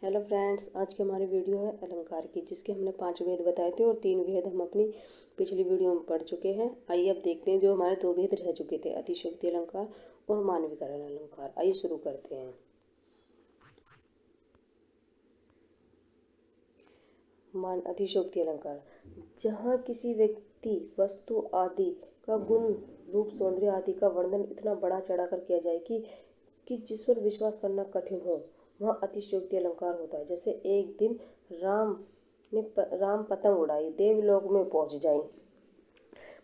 Hello friends, आज की हमारी वीडियो है अलंकार की, जिसके हमने 5 भेद बताए थे और 3 भेद हम अपनी पिछली वीडियो में पढ़ चुके हैं। आइए अब देखते हैं जो हमारे 2 भेद रह चुके थे, अतिशयोक्ति अलंकार और मानवीकरण अलंकार। आइए शुरू करते हैं। अतिशयोक्ति अलंकार, जहाँ किसी व्यक्ति, वस्तु आदि का गुण, रूप, सौंदर्य आदि का वर्णन इतना बढ़ा चढ़ाकर किया जाए कि जिस पर विश्वास करना कठिन हो, वहाँ अतिशयोक्ति अलंकार होता है। जैसे एक दिन राम पतंग उड़ाई, देवलोक में पहुंच जाई।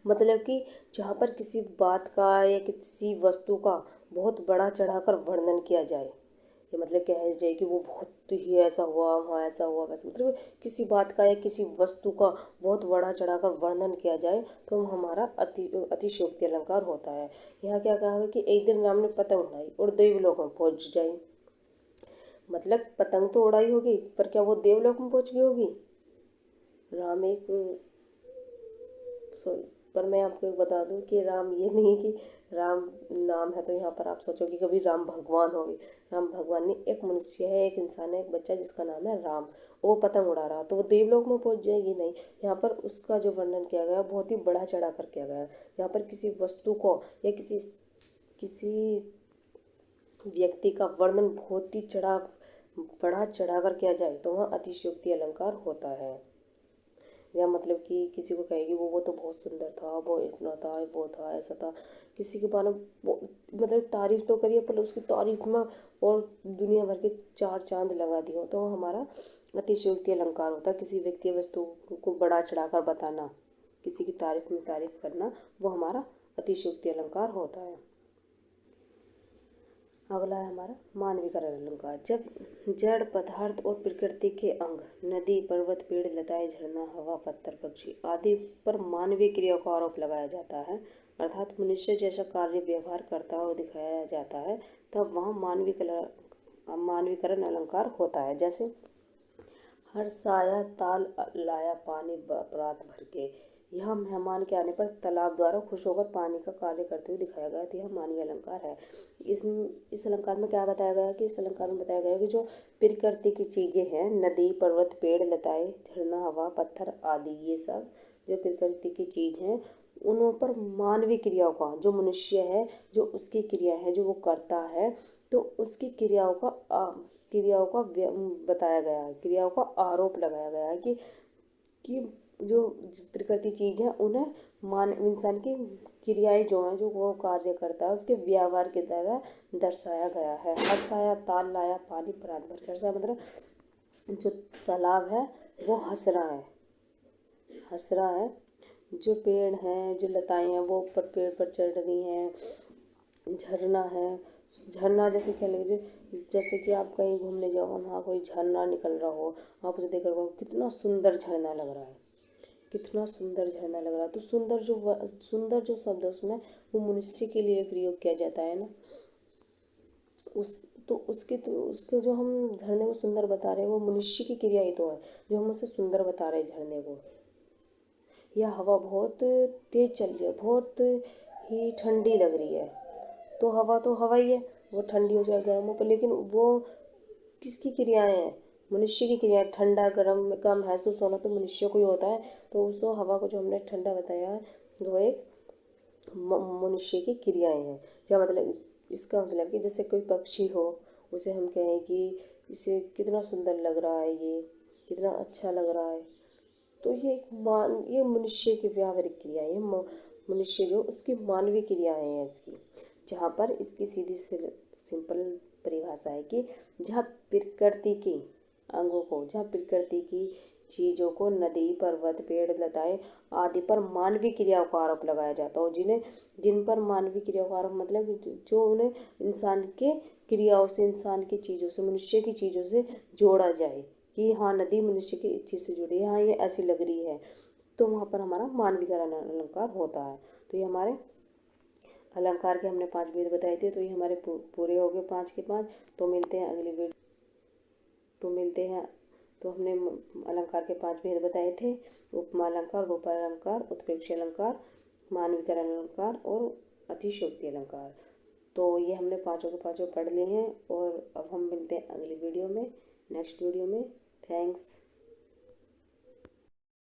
मतलब कि जहाँ पर किसी बात का या किसी वस्तु का बहुत बड़ा चढ़ाकर वर्णन किया जाए, ये मतलब कह जाए कि वो बहुत ही ऐसा हुआ, वहाँ ऐसा हुआ, वैसा, मतलब किसी बात का या किसी वस्तु का बहुत बड़ा चढ़ाकर वर्णन किया जाए तो हमारा अतिशयोक्ति अलंकार होता है। यहाँ क्या कहा है कि एक दिन राम ने पतंग उड़ाई और देवलोक में पहुंच जाई। मतलब पतंग तो उड़ाई होगी, पर क्या वो देवलोक में पहुंच गई होगी? राम एक सॉरी पर मैं आपको एक बता दूं कि राम ये नहीं कि राम नाम है तो यहाँ पर आप सोचोगे कभी राम भगवान होंगे। राम भगवान नहीं, एक मनुष्य है, एक इंसान है, एक बच्चा जिसका नाम है राम। वो पतंग उड़ा रहा तो वो देवलोक में पहुंच जाएगी? नहीं। यहाँ पर उसका जो वर्णन किया गया बहुत ही बढ़ा चढ़ा कर किया गया। यहाँ पर किसी वस्तु को या किसी किसी व्यक्ति का वर्णन बहुत ही बढ़ा चढ़ा कर किया जाए तो वहाँ अतिशयोक्ति अलंकार होता है। या मतलब कि किसी को कहेगी वो तो बहुत सुंदर था, वो इतना था, वो था, ऐसा था। किसी के बारे में मतलब तारीफ तो करिए, पर उसकी तारीफ में और दुनिया भर के 4 चांद लगा दिए हो, तो वो हमारा अतिशयोक्ति अलंकार होता है। किसी व्यक्ति या वस्तु को बढ़ा चढ़ाकर बताना, किसी की तारीफ में तारीफ करना, वो हमारा अतिशयोक्ति अलंकार होता है। अगला है हमारा मानवीकरण अलंकार। जब जड़ पदार्थ और प्रकृति के अंग, नदी, पर्वत, पेड़, लताएं, झरना, हवा, पत्थर, पक्षी आदि पर मानवीय क्रिया का आरोप लगाया जाता है, अर्थात मनुष्य जैसा कार्य व्यवहार करता और दिखाया जाता है, तब वहाँ मानवीकरण अलंकार होता है। जैसे हर्षाया ताल लाया पानी रात भर के, यह मेहमान के आने पर तालाब द्वारा खुश होकर पानी का कार्य करते हुए दिखाया गया, तो यह मानवीय अलंकार है। इस अलंकार में क्या बताया गया कि इस अलंकार में बताया गया कि जो प्रकृति की चीज़ें हैं, नदी, पर्वत, पेड़, लताएं, झरना, हवा, पत्थर आदि, ये सब जो प्रकृति की चीज़ हैं, उन पर मानवीय क्रियाओं का, जो मनुष्य है, जो उसकी क्रिया है, जो वो करता है, तो उसकी क्रियाओं का बताया गया है, क्रियाओं का आरोप लगाया गया है कि जो प्रकृति चीज़ है उन्हें इंसान की क्रियाएं जो हैं, जो वो कार्य करता है, उसके व्यवहार की तरह दर्शाया गया है। हर्षाया ताल लाया पानी प्रात भर, हर्षा मतलब जो तालाब है वो हंस रहा है, हंस रहा है। जो पेड़ हैं, जो लताएं हैं, वो ऊपर पेड़ पर चढ़ रही हैं। झरना है, झरना जैसे क्या लगे, जैसे कि आप कहीं घूमने जाओ, वहाँ कोई झरना निकल रहा हो, आप उसे देख रहे हो, कितना सुंदर झरना लग रहा है, कितना सुंदर झरना लग रहा है। तो सुंदर जो शब्द है उसमें वो मनुष्य के लिए प्रयोग किया जाता है ना। उस उसके जो हम झरने को सुंदर बता रहे हैं, वो मनुष्य की क्रिया ही तो है, जो हम उसे सुंदर बता रहे हैं झरने को। यह हवा बहुत तेज चल रही है, बहुत ही ठंडी लग रही है, तो हवा ही है, वो ठंडी हो जाए, गर्म हो, पर लेकिन वो किसकी क्रियाएं हैं? मनुष्य की क्रियाएं। ठंडा गर्म का महसूस होना तो मनुष्य को ही होता है, तो उस हवा को जो हमने ठंडा बताया है वो एक मनुष्य की क्रियाएं हैं। क्या मतलब? इसका मतलब कि जैसे कोई पक्षी हो, उसे हम कहें कि इसे कितना सुंदर लग रहा है, ये कितना अच्छा लग रहा है, तो ये मनुष्य की व्यावहारिक क्रिया है। मनुष्य जो उसकी मानवीय क्रियाएं हैं इसकी। जहाँ पर इसकी सीधी सिंपल परिभाषा है कि जहाँ प्रकृति के अंगों को, जहाँ प्रकृति की चीज़ों को, नदी, पर्वत, पेड़, लताएं आदि पर मानवीय क्रियाओं का आरोप लगाया जाता हो, जिन पर मानवीय क्रियाओं का आरोप मतलब जो उन्हें इंसान के क्रियाओं से, इंसान की चीज़ों से, मनुष्य की चीज़ों से जोड़ा जाए कि हाँ, नदी मनुष्य की चीज़ से जुड़ी है, हाँ ये ऐसी लग रही है, तो वहाँ पर हमारा मानवीकरण अलंकार होता है। तो ये हमारे अलंकार के हमने 5 भेद बताए थे, तो ये हमारे पूरे हो गए 5 के 5। तो मिलते हैं अगली वीडियो, तो मिलते हैं। तो हमने अलंकार के 5 भेद बताए थे: उपमा अलंकार, रूपालंकार, उत्प्रेक्षा अलंकार, मानवीकरण अलंकार और अतिशयोक्ति अलंकार। तो ये हमने पाँचों के पाँचों पढ़ लिए हैं, और अब हम मिलते हैं अगली वीडियो में नेक्स्ट वीडियो में। थैंक्स।